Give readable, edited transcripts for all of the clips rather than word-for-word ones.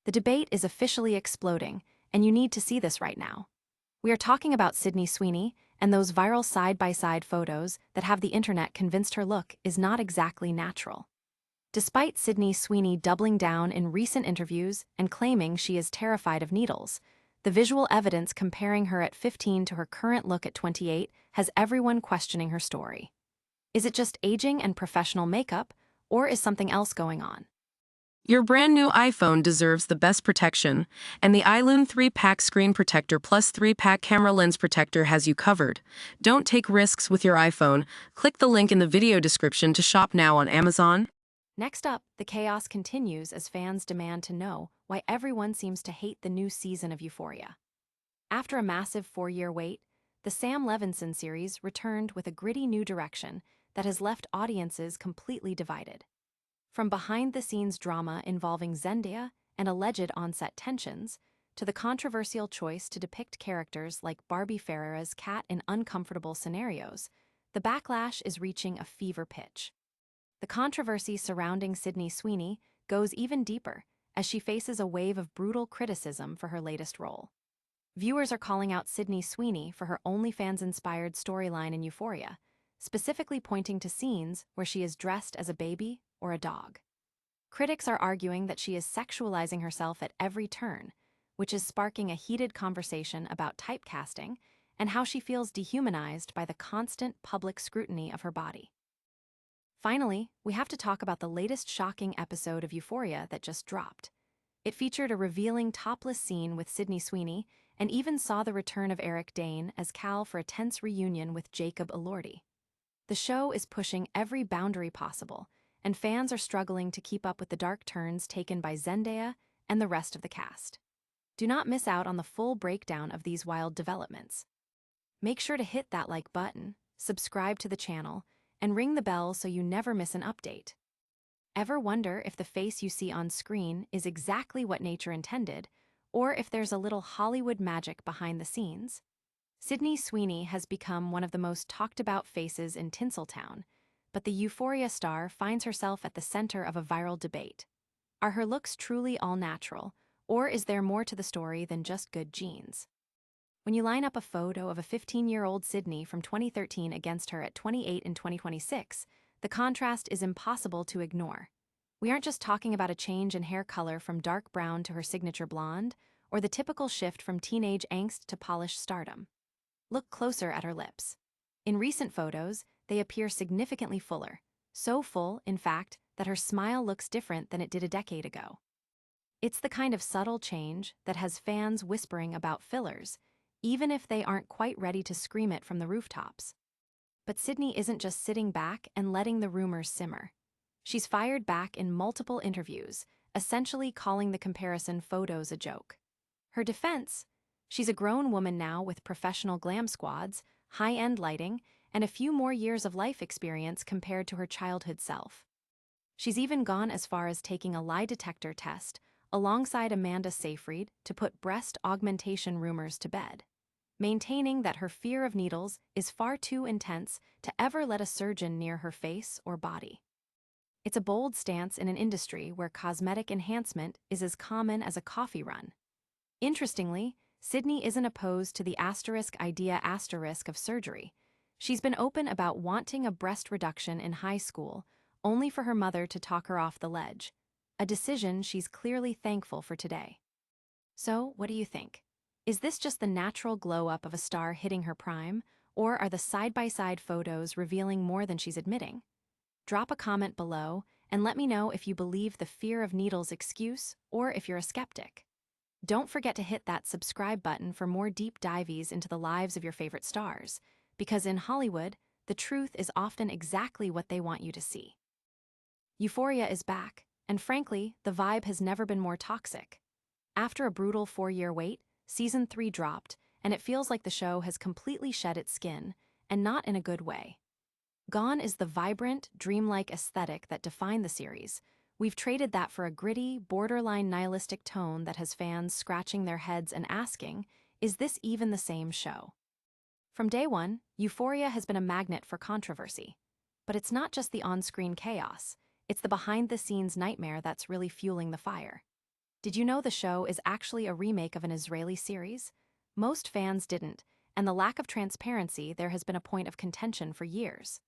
The debate is officially exploding, and you need to see this right now. We are talking about Sydney Sweeney and those viral side-by-side photos that have the internet convinced her look is not exactly natural. Despite Sydney Sweeney doubling down in recent interviews and claiming she is terrified of needles, the visual evidence comparing her at 15 to her current look at 28 has everyone questioning her story. Is it just aging and professional makeup, or is something else going on? Your brand new iPhone deserves the best protection, and the iLune 3-pack screen protector plus 3-pack camera lens protector has you covered. Don't take risks with your iPhone. Click the link in the video description to shop now on Amazon. Next up, the chaos continues as fans demand to know why everyone seems to hate the new season of Euphoria. After a massive 4-year wait, the Sam Levinson series returned with a gritty new direction that has left audiences completely divided. From behind-the-scenes drama involving Zendaya and alleged on-set tensions, to the controversial choice to depict characters like Barbie Ferreira's cat in uncomfortable scenarios, the backlash is reaching a fever pitch. The controversy surrounding Sydney Sweeney goes even deeper as she faces a wave of brutal criticism for her latest role. Viewers are calling out Sydney Sweeney for her OnlyFans-inspired storyline in Euphoria, specifically pointing to scenes where she is dressed as a baby or a dog. Critics are arguing that she is sexualizing herself at every turn, which is sparking a heated conversation about typecasting and how she feels dehumanized by the constant public scrutiny of her body. Finally, we have to talk about the latest shocking episode of Euphoria that just dropped. It featured a revealing topless scene with Sydney Sweeney and even saw the return of Eric Dane as Cal for a tense reunion with Jacob Elordi. The show is pushing every boundary possible, and fans are struggling to keep up with the dark turns taken by Zendaya and the rest of the cast. Do not miss out on the full breakdown of these wild developments. Make sure to hit that like button, subscribe to the channel, and ring the bell so you never miss an update. Ever wonder if the face you see on screen is exactly what nature intended, or if there's a little Hollywood magic behind the scenes? Sydney Sweeney has become one of the most talked-about faces in Tinseltown, but the Euphoria star finds herself at the center of a viral debate. Are her looks truly all natural, or is there more to the story than just good genes? When you line up a photo of a 15-year-old Sydney from 2013 against her at 28 in 2026, the contrast is impossible to ignore. We aren't just talking about a change in hair color from dark brown to her signature blonde, or the typical shift from teenage angst to polished stardom. Look closer at her lips. In recent photos, they appear significantly fuller, so full, in fact, that her smile looks different than it did a decade ago. It's the kind of subtle change that has fans whispering about fillers, even if they aren't quite ready to scream it from the rooftops. But Sydney isn't just sitting back and letting the rumors simmer. She's fired back in multiple interviews, essentially calling the comparison photos a joke. Her defense: she's a grown woman now with professional glam squads, high-end lighting, and a few more years of life experience compared to her childhood self. She's even gone as far as taking a lie detector test alongside Amanda Seyfried to put breast augmentation rumors to bed, maintaining that her fear of needles is far too intense to ever let a surgeon near her face or body. It's a bold stance in an industry where cosmetic enhancement is as common as a coffee run. Interestingly, Sydney isn't opposed to the idea of surgery. She's been open about wanting a breast reduction in high school, only for her mother to talk her off the ledge, a decision she's clearly thankful for today. So, what do you think? Is this just the natural glow-up of a star hitting her prime, or are the side-by-side photos revealing more than she's admitting? Drop a comment below and let me know if you believe the fear of needles excuse or if you're a skeptic. Don't forget to hit that subscribe button for more deep dives into the lives of your favorite stars, because in Hollywood, the truth is often exactly what they want you to see. Euphoria is back, and frankly, the vibe has never been more toxic. After a brutal 4-year wait, Season 3 dropped, and it feels like the show has completely shed its skin, and not in a good way. Gone is the vibrant, dreamlike aesthetic that defined the series. We've traded that for a gritty, borderline nihilistic tone that has fans scratching their heads and asking, is this even the same show? From day one, Euphoria has been a magnet for controversy. But it's not just the on-screen chaos, it's the behind-the-scenes nightmare that's really fueling the fire. Did you know the show is actually a remake of an Israeli series? Most fans didn't, and the lack of transparency there has been a point of contention for years.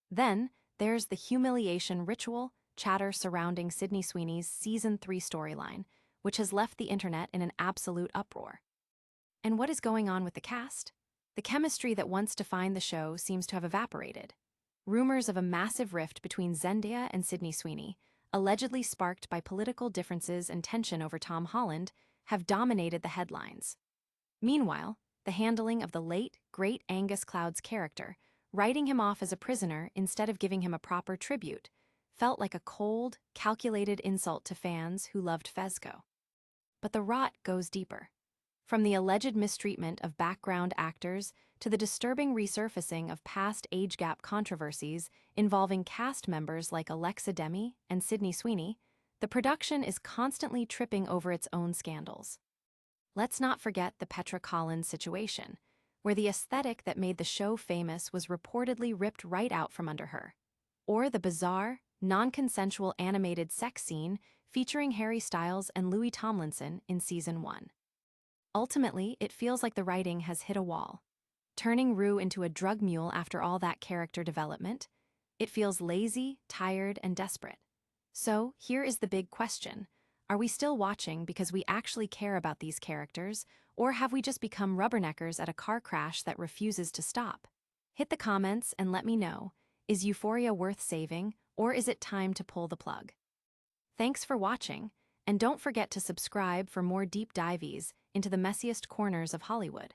Then, there's the humiliation ritual chatter surrounding Sydney Sweeney's Season 3 storyline, which has left the internet in an absolute uproar. And what is going on with the cast? The chemistry that once defined the show seems to have evaporated. Rumors of a massive rift between Zendaya and Sydney Sweeney, allegedly sparked by political differences and tension over Tom Holland, have dominated the headlines. Meanwhile, the handling of the late, great Angus Cloud's character, writing him off as a prisoner instead of giving him a proper tribute, felt like a cold, calculated insult to fans who loved Fezco. But the rot goes deeper. From the alleged mistreatment of background actors to the disturbing resurfacing of past age gap controversies involving cast members like Alexa Demi and Sydney Sweeney, the production is constantly tripping over its own scandals. Let's not forget the Petra Collins situation, where the aesthetic that made the show famous was reportedly ripped right out from under her. Or the bizarre, non-consensual animated sex scene featuring Harry Styles and Louis Tomlinson in Season 1. Ultimately, it feels like the writing has hit a wall. Turning Rue into a drug mule after all that character development, it feels lazy, tired, and desperate. So, here is the big question. Are we still watching because we actually care about these characters, or have we just become rubberneckers at a car crash that refuses to stop? Hit the comments and let me know, is Euphoria worth saving, or is it time to pull the plug? Thanks for watching, and don't forget to subscribe for more deep dives into the messiest corners of Hollywood.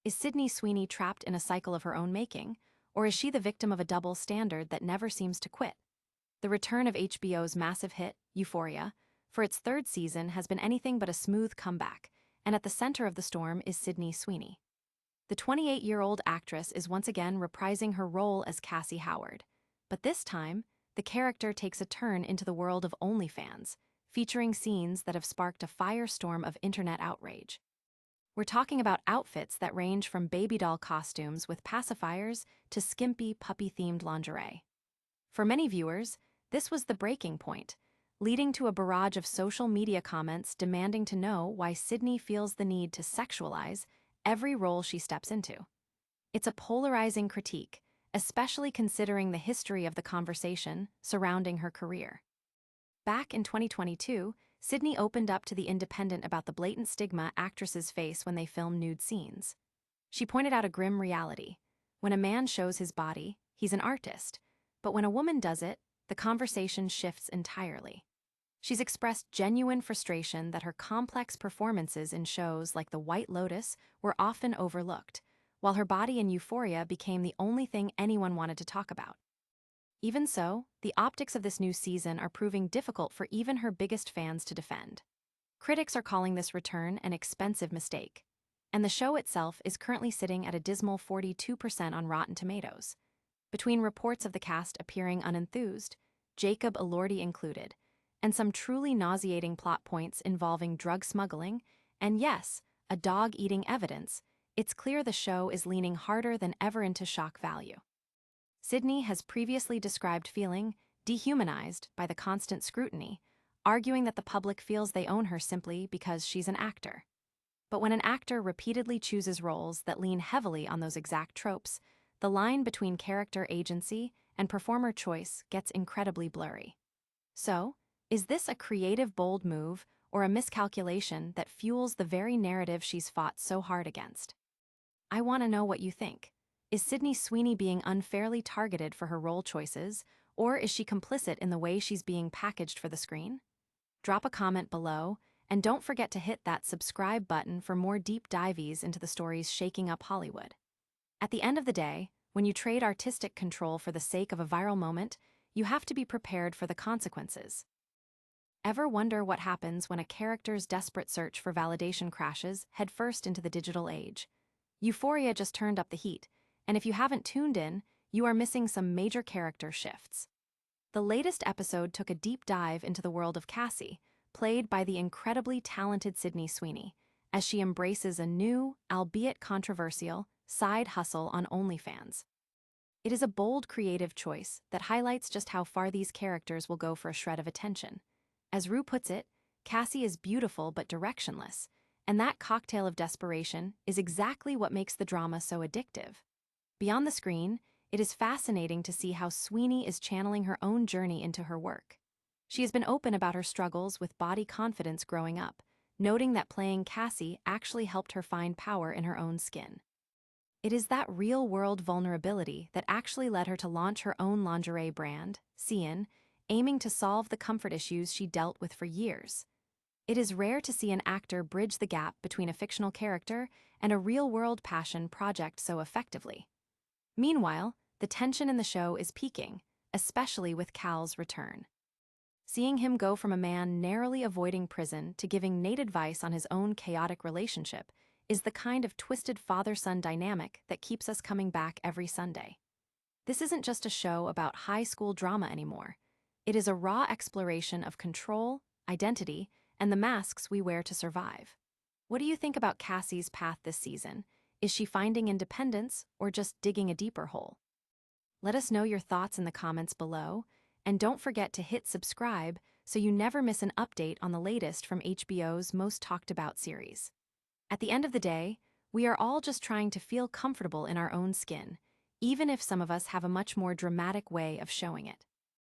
Is Sydney Sweeney trapped in a cycle of her own making, or is she the victim of a double standard that never seems to quit? The return of HBO's massive hit, Euphoria, for its third season has been anything but a smooth comeback, and at the center of the storm is Sydney Sweeney. The 28-year-old actress is once again reprising her role as Cassie Howard, but this time, the character takes a turn into the world of OnlyFans, featuring scenes that have sparked a firestorm of internet outrage. We're talking about outfits that range from baby doll costumes with pacifiers to skimpy, puppy-themed lingerie. For many viewers, this was the breaking point, leading to a barrage of social media comments demanding to know why Sydney feels the need to sexualize every role she steps into. It's a polarizing critique, especially considering the history of the conversation surrounding her career. Back in 2022, Sydney opened up to The Independent about the blatant stigma actresses face when they film nude scenes. She pointed out a grim reality. When a man shows his body, he's an artist, but when a woman does it, the conversation shifts entirely. She's expressed genuine frustration that her complex performances in shows like The White Lotus were often overlooked, while her body in Euphoria became the only thing anyone wanted to talk about. Even so, the optics of this new season are proving difficult for even her biggest fans to defend. Critics are calling this return an expensive mistake, and the show itself is currently sitting at a dismal 42% on Rotten Tomatoes. Between reports of the cast appearing unenthused, Jacob Elordi included, and some truly nauseating plot points involving drug smuggling, and yes, a dog eating evidence, it's clear the show is leaning harder than ever into shock value. Sydney has previously described feeling dehumanized by the constant scrutiny, arguing that the public feels they own her simply because she's an actor. But when an actor repeatedly chooses roles that lean heavily on those exact tropes, the line between character agency and performer choice gets incredibly blurry. So, is this a creative, bold move or a miscalculation that fuels the very narrative she's fought so hard against? I want to know what you think. Is Sydney Sweeney being unfairly targeted for her role choices, or is she complicit in the way she's being packaged for the screen? Drop a comment below, and don't forget to hit that subscribe button for more deep dives into the stories shaking up Hollywood. At the end of the day, when you trade artistic control for the sake of a viral moment, you have to be prepared for the consequences. Ever wonder what happens when a character's desperate search for validation crashes headfirst into the digital age? Euphoria just turned up the heat, and if you haven't tuned in, you are missing some major character shifts. The latest episode took a deep dive into the world of Cassie, played by the incredibly talented Sydney Sweeney, as she embraces a new, albeit controversial, side hustle on OnlyFans. It is a bold creative choice that highlights just how far these characters will go for a shred of attention. As Rue puts it, Cassie is beautiful but directionless, and that cocktail of desperation is exactly what makes the drama so addictive. Beyond the screen, it is fascinating to see how Sweeney is channeling her own journey into her work. She has been open about her struggles with body confidence growing up, noting that playing Cassie actually helped her find power in her own skin. It is that real-world vulnerability that actually led her to launch her own lingerie brand, Cian, aiming to solve the comfort issues she dealt with for years. It is rare to see an actor bridge the gap between a fictional character and a real-world passion project so effectively. Meanwhile, the tension in the show is peaking, especially with Cal's return. Seeing him go from a man narrowly avoiding prison to giving Nate advice on his own chaotic relationship is the kind of twisted father-son dynamic that keeps us coming back every Sunday. This isn't just a show about high school drama anymore. It is a raw exploration of control, identity, and the masks we wear to survive. What do you think about Cassie's path this season? Is she finding independence or just digging a deeper hole? Let us know your thoughts in the comments below, and don't forget to hit subscribe so you never miss an update on the latest from HBO's most talked about series. At the end of the day, we are all just trying to feel comfortable in our own skin, even if some of us have a much more dramatic way of showing it.